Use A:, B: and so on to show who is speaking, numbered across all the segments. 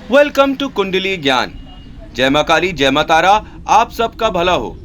A: Welcome to कुंडली ज्ञान। जय मां काली, जय मां तारा, आप सबका भला हो।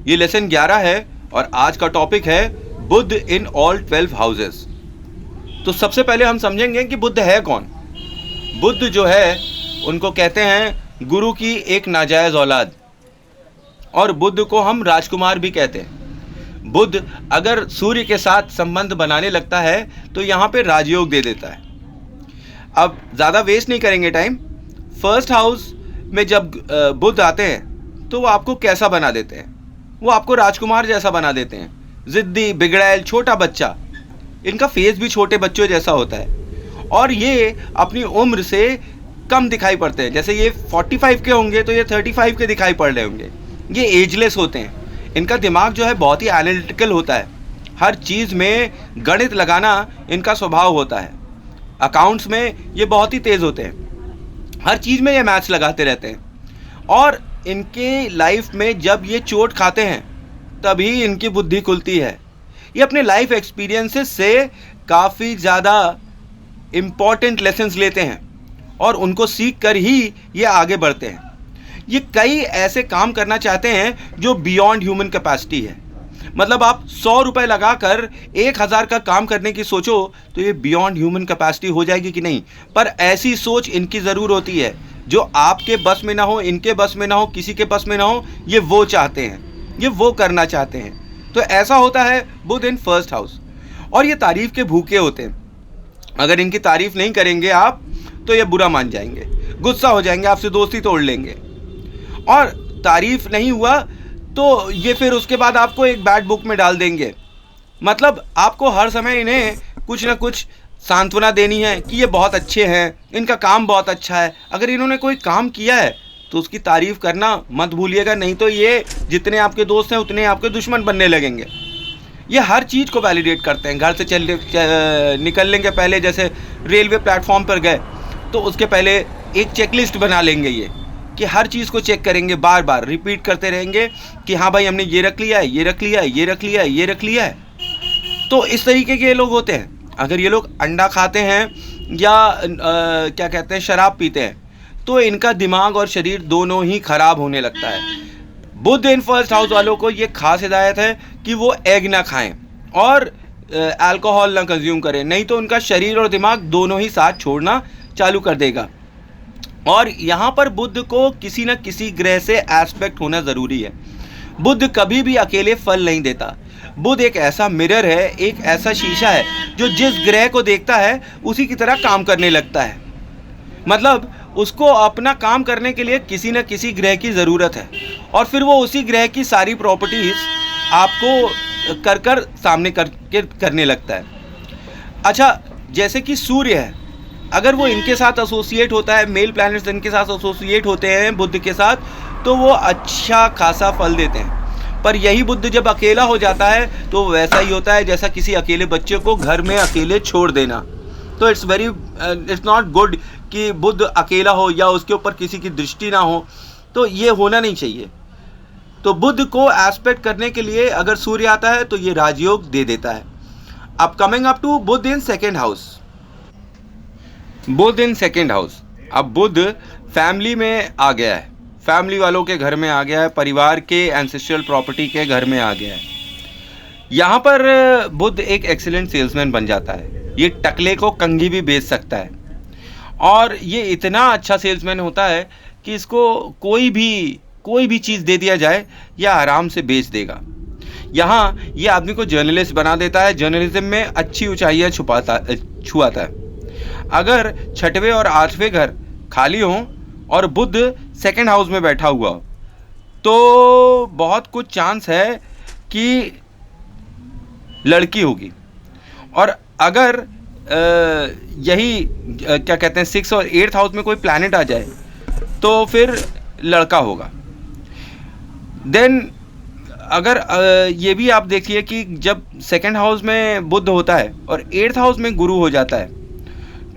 A: ये लेसन 11 है और आज का टॉपिक है बुद्ध इन ऑल 12 हाउसेस। तो सबसे पहले हम समझेंगे कि बुद्ध है कौन। बुद्ध जो है उनको कहते हैं गुरु की एक नाजायज औलाद, और बुद्ध को हम राजकुमार भी कहते हैं। बुद्ध अगर सूर्य के साथ संबंध बनाने लगता है तो यहाँ पे राजयोग दे देता है। अब ज़्यादा वेस्ट नहीं करेंगे टाइम। फर्स्ट हाउस में जब बुद्ध आते हैं तो वो आपको कैसा बना देते हैं? वो आपको राजकुमार जैसा बना देते हैं, ज़िद्दी, बिगड़ैल, छोटा बच्चा। इनका फेस भी छोटे बच्चों जैसा होता है और ये अपनी उम्र से कम दिखाई पड़ते हैं। जैसे ये 45 के होंगे तो ये 35 के दिखाई पड़ रहे होंगे। ये एजलेस होते हैं। इनका दिमाग जो है बहुत ही एनालिटिकल होता है। हर चीज़ में गणित लगाना इनका स्वभाव होता है। अकाउंट्स में ये बहुत ही तेज़ होते हैं। हर चीज़ में ये मैथ्स लगाते रहते हैं और इनके लाइफ में जब ये चोट खाते हैं तभी इनकी बुद्धि खुलती है। ये अपने लाइफ एक्सपीरियंसेस से काफ़ी ज़्यादा इम्पॉर्टेंट लेसन्स लेते हैं और उनको सीख कर ही ये आगे बढ़ते हैं। ये कई ऐसे काम करना चाहते हैं जो बियॉन्ड ह्यूमन कैपेसिटी है। मतलब आप 100 रुपये लगा कर 1000 का काम करने की सोचो तो ये बियॉन्ड ह्यूमन कैपेसिटी हो जाएगी कि नहीं। पर ऐसी सोच इनकी ज़रूर होती है जो आपके बस में ना हो, इनके बस में ना हो, किसी के बस में ना हो। ये वो चाहते हैं, ये वो करना चाहते हैं। तो ऐसा होता है बुद्ध इन फर्स्ट हाउस। और ये तारीफ़ के भूखे होते हैं। अगर इनकी तारीफ़ नहीं करेंगे आप तो ये बुरा मान जाएंगे, गुस्सा हो जाएंगे, आपसे दोस्ती तोड़ लेंगे। और तारीफ़ नहीं हुआ तो ये फिर उसके बाद आपको एक बैड बुक में डाल देंगे। मतलब आपको हर समय इन्हें कुछ ना कुछ सांत्वना देनी है कि ये बहुत अच्छे हैं, इनका काम बहुत अच्छा है। अगर इन्होंने कोई काम किया है तो उसकी तारीफ़ करना मत भूलिएगा, नहीं तो ये जितने आपके दोस्त हैं उतने आपके दुश्मन बनने लगेंगे। ये हर चीज़ को वैलिडेट करते हैं। घर से निकलने के पहले जैसे रेलवे प्लेटफॉर्म पर गए तो उसके पहले एक चेकलिस्ट बना लेंगे ये कि हर चीज़ को चेक करेंगे, बार बार रिपीट करते रहेंगे कि हाँ भाई हमने ये रख लिया है, ये रख लिया है, ये रख लिया है, ये रख लिया है। तो इस तरीके के ये लोग होते हैं। अगर ये लोग अंडा खाते हैं या क्या कहते हैं शराब पीते हैं तो इनका दिमाग और शरीर दोनों ही खराब होने लगता है। बुद्ध इन फर्स्ट हाउस वालों को ये खास हिदायत है कि वो एग ना खाएं और अल्कोहल ना कंज्यूम करें, नहीं तो उनका शरीर और दिमाग दोनों ही साथ छोड़ना चालू कर देगा। और यहाँ पर बुद्ध को किसी न किसी ग्रह से एस्पेक्ट होना ज़रूरी है। बुद्ध कभी भी अकेले फल नहीं देता। बुद्ध एक ऐसा मिरर है, एक ऐसा शीशा है जो जिस ग्रह को देखता है उसी की तरह काम करने लगता है। मतलब उसको अपना काम करने के लिए किसी न किसी ग्रह की ज़रूरत है और फिर वो उसी ग्रह की सारी प्रॉपर्टीज़ आपको कर सामने करके करने लगता है। अच्छा, जैसे कि सूर्य है, अगर वो इनके साथ एसोसिएट होता है, मेल प्लैनेट्स इनके साथ एसोसिएट होते हैं बुद्ध के साथ, तो वो अच्छा खासा फल देते हैं। पर यही बुद्ध जब अकेला हो जाता है तो वैसा ही होता है जैसा किसी अकेले बच्चे को घर में अकेले छोड़ देना। तो इट्स नॉट गुड कि बुद्ध अकेला हो या उसके ऊपर किसी की दृष्टि ना हो। तो ये होना नहीं चाहिए। तो बुद्ध को एस्पेक्ट करने के लिए अगर सूर्य आता है तो ये राजयोग दे देता है। अब coming up to Budh in second house. Budh in second house. अब बुद्ध फैमिली में आ गया है, फैमिली वालों के घर में आ गया है, परिवार के एंसेस्ट्रियल प्रॉपर्टी के घर में आ गया है। यहाँ पर बुद्ध एक एक्सीलेंट सेल्समैन बन जाता है। ये टकले को कंघी भी बेच सकता है और ये इतना अच्छा सेल्समैन होता है कि इसको कोई भी चीज़ दे दिया जाए या आराम से बेच देगा। यहाँ ये आदमी को जर्नलिस्ट बना देता है। जर्नलिज्म में अच्छी ऊंचाइयाँ छुआता है। अगर 6वें और 8वें घर खाली हों और बुद्ध सेकंड हाउस में बैठा हुआ हो तो बहुत कुछ चांस है कि लड़की होगी। और अगर यही क्या कहते हैं 6 और 8th हाउस में कोई प्लैनेट आ जाए तो फिर लड़का होगा। देन अगर ये भी आप देखिए कि जब सेकंड हाउस में बुद्ध होता है और 8th हाउस में गुरु हो जाता है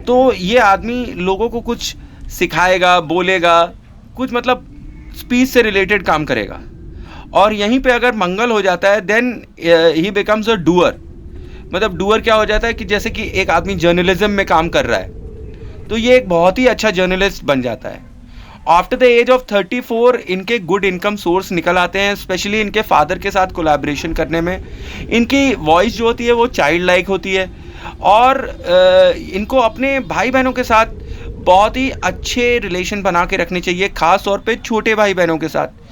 A: तो ये आदमी लोगों को कुछ सिखाएगा, बोलेगा, कुछ मतलब स्पीच से रिलेटेड काम करेगा। और यहीं पे अगर मंगल हो जाता है देन ही बिकम्स अ डूअर। मतलब डूअर क्या हो जाता है कि जैसे कि एक आदमी जर्नलिज्म में काम कर रहा है तो ये एक बहुत ही अच्छा जर्नलिस्ट बन जाता है। आफ्टर द एज ऑफ 34 इनके गुड इनकम सोर्स निकल आते हैं, स्पेशली इनके फादर के साथ कोलैबोरेशन करने में। इनकी वॉइस जो होती है वो चाइल्ड लाइक होती है, और इनको अपने भाई बहनों के साथ बहुत ही अच्छे रिलेशन बना के रखने चाहिए, ख़ास तौर पे छोटे भाई बहनों के साथ।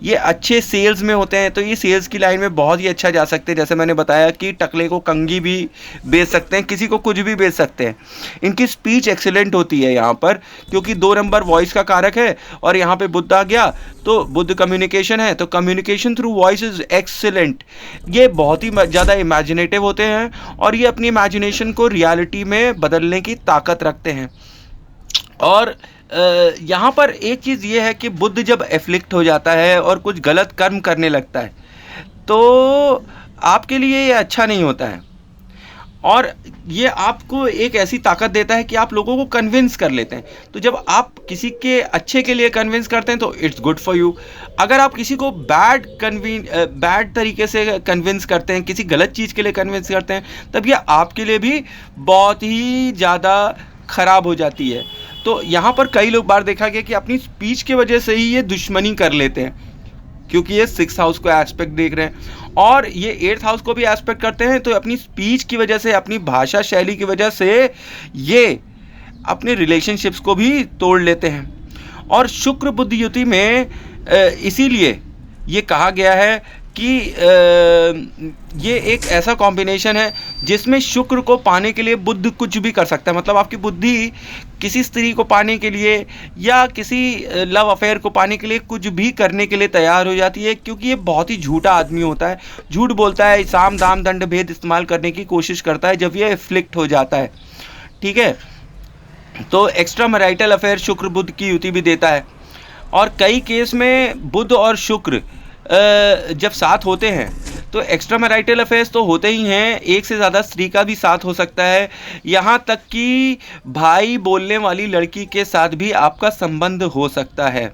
A: ये अच्छे सेल्स में होते हैं, तो ये सेल्स की लाइन में बहुत ही अच्छा जा सकते हैं। जैसे मैंने बताया कि टकले को कंघी भी बेच सकते हैं, किसी को कुछ भी बेच सकते हैं। इनकी स्पीच एक्सीलेंट होती है यहाँ पर, क्योंकि 2 नंबर वॉइस का कारक है, और यहाँ पे बुद्ध आ गया तो बुद्ध कम्युनिकेशन है, तो communication through voice is excellent. ये बहुत ही ज़्यादा इमेजिनेटिव होते हैं, और ये अपनी इमेजिनेशन को रियलिटी में बदलने की ताकत रखते हैं। और यहाँ पर एक चीज़ ये है कि बुद्ध जब एफ्लिक्ट हो जाता है और कुछ गलत कर्म करने लगता है, तो आपके लिए ये अच्छा नहीं होता है, और ये आपको एक ऐसी ताकत देता है कि आप लोगों को कन्विंस कर लेते हैं। तो जब आप किसी के अच्छे के लिए कन्विंस करते हैं तो इट्स गुड फॉर यू। अगर आप किसी को बैड तरीके से कन्विंस करते हैं, किसी गलत चीज़ के लिए कन्विंस करते हैं, तब ये आपके लिए भी बहुत ही ज़्यादा ख़राब हो जाती है। तो यहाँ पर कई लोग बार देखा गया कि अपनी स्पीच की वजह से ही ये दुश्मनी कर लेते हैं, क्योंकि ये 6th हाउस को एस्पेक्ट देख रहे हैं और ये 8th हाउस को भी एस्पेक्ट करते हैं। तो अपनी स्पीच की वजह से, अपनी भाषा शैली की वजह से ये अपने रिलेशनशिप्स को भी तोड़ लेते हैं। और शुक्र बुध युति में इसीलिए ये कहा गया है कि ये एक ऐसा कॉम्बिनेशन है जिसमें शुक्र को पाने के लिए बुध कुछ भी कर सकता है। मतलब आपकी बुद्धि किसी स्त्री को पाने के लिए या किसी लव अफेयर को पाने के लिए कुछ भी करने के लिए तैयार हो जाती है, क्योंकि ये बहुत ही झूठा आदमी होता है, झूठ बोलता है, साम दाम दंड भेद इस्तेमाल करने की कोशिश करता है जब ये एफ्लिक्ट हो जाता है। ठीक है, तो एक्स्ट्रा मैरिटल अफेयर शुक्र बुध की युति भी देता है। और कई केस में बुध और शुक्र जब साथ होते हैं तो एक्स्ट्रा मैरिटल अफेयर्स तो होते ही हैं, एक से ज़्यादा स्त्री का भी साथ हो सकता है। यहाँ तक कि भाई बोलने वाली लड़की के साथ भी आपका संबंध हो सकता है।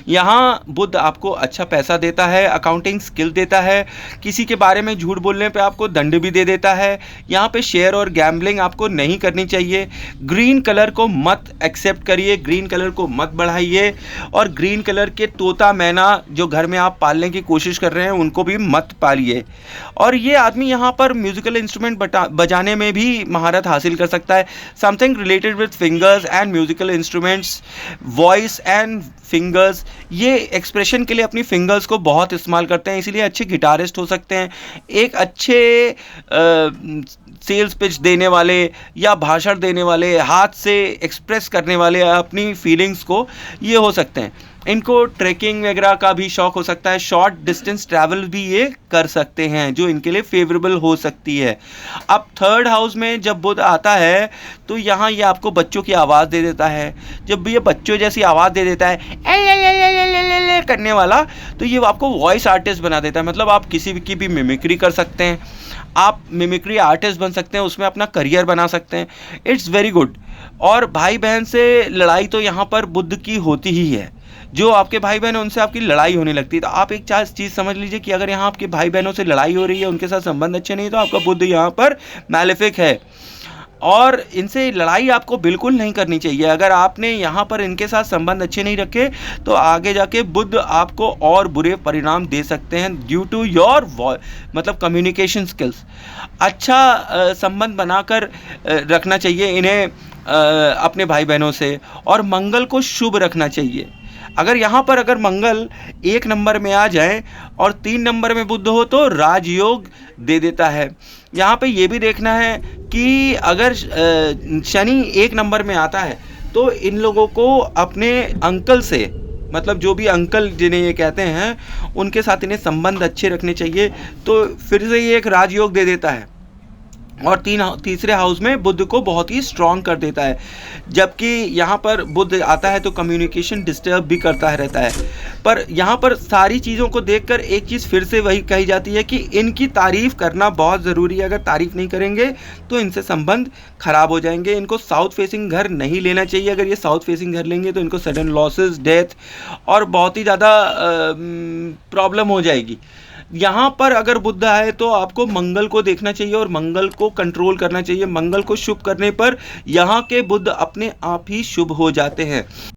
A: यहाँ बुध आपको अच्छा पैसा देता है, अकाउंटिंग स्किल देता है, किसी के बारे में झूठ बोलने पे आपको दंड भी दे देता है। यहाँ पे शेयर और गैम्बलिंग आपको नहीं करनी चाहिए। ग्रीन कलर को मत एक्सेप्ट करिए, ग्रीन कलर को मत बढ़ाइए, और ग्रीन कलर के तोता मैना जो घर में आप पालने की कोशिश कर रहे हैं उनको भी मत पालिए। और ये आदमी यहाँ पर म्यूजिकल इंस्ट्रूमेंट बजाने में भी महारत हासिल कर सकता है। Something related with fingers and musical instruments, voice and fingers, ये एक्सप्रेशन के लिए अपनी फिंगर्स को बहुत इस्तेमाल करते हैं, इसीलिए अच्छे गिटारिस्ट हो सकते हैं। एक अच्छे सेल्स पिच देने वाले या भाषण देने वाले, हाथ से एक्सप्रेस करने वाले अपनी फीलिंग्स को, ये हो सकते हैं। इनको ट्रैकिंग वगैरह का भी शौक हो सकता है, शॉर्ट डिस्टेंस ट्रैवल भी ये कर सकते हैं जो इनके लिए फेवरेबल हो सकती है। अब 3rd हाउस में जब बुध आता है तो यहाँ ये आपको बच्चों की आवाज़ दे देता है। जब भी ये बच्चों जैसी आवाज़ दे देता है करने वाला, तो ये आपको वॉइस आर्टिस्ट बना देता है। मतलब आप किसी की भी मिमिक्री कर सकते हैं, आप मिमिक्री आर्टिस्ट बन सकते हैं, उसमें अपना करियर बना सकते हैं। It's very good. और भाई बहन से लड़ाई तो यहाँ पर बुध की होती ही है। जो आपके भाई बहन हैं उनसे आपकी लड़ाई होने लगती है। तो आप एक चीज़ समझ लीजिए कि अगर यहाँ आपके भाई बहनों से लड़ाई हो रही है, उनके साथ संबंध अच्छे नहीं, तो आपका बुध यहाँ पर मैलेफिक है, और इनसे लड़ाई आपको बिल्कुल नहीं करनी चाहिए। अगर आपने यहाँ पर इनके साथ संबंध अच्छे नहीं रखे तो आगे जाके बुध आपको और बुरे परिणाम दे सकते हैं ड्यू टू योर मतलब कम्युनिकेशन स्किल्स। अच्छा संबंध बनाकर रखना चाहिए इन्हें अपने भाई बहनों से, और मंगल को शुभ रखना चाहिए। अगर यहाँ पर अगर मंगल 1 नंबर में आ जाए और 3 नंबर में बुध हो तो राजयोग दे देता है। यहाँ पे ये भी देखना है कि अगर शनि 1 नंबर में आता है तो इन लोगों को अपने अंकल से, मतलब जो भी अंकल जिन्हें ये कहते हैं, उनके साथ इन्हें संबंध अच्छे रखने चाहिए। तो फिर से ये एक राजयोग दे देता है, और तीसरे हाउस में बुध को बहुत ही स्ट्रॉन्ग कर देता है। जबकि यहाँ पर बुध आता है तो कम्युनिकेशन डिस्टर्ब भी करता रहता है। पर यहाँ पर सारी चीज़ों को देखकर एक चीज़ फिर से वही कही जाती है कि इनकी तारीफ़ करना बहुत ज़रूरी है। अगर तारीफ़ नहीं करेंगे तो इनसे संबंध खराब हो जाएंगे। इनको साउथ फेसिंग घर नहीं लेना चाहिए। अगर ये साउथ फेसिंग घर लेंगे तो इनको सडन लॉसेस, डेथ और बहुत ही ज़्यादा प्रॉब्लम हो जाएगी। यहाँ पर अगर बुध आए तो आपको मंगल को देखना चाहिए और मंगल को कंट्रोल करना चाहिए। मंगल को शुभ करने पर यहाँ के बुध अपने आप ही शुभ हो जाते हैं।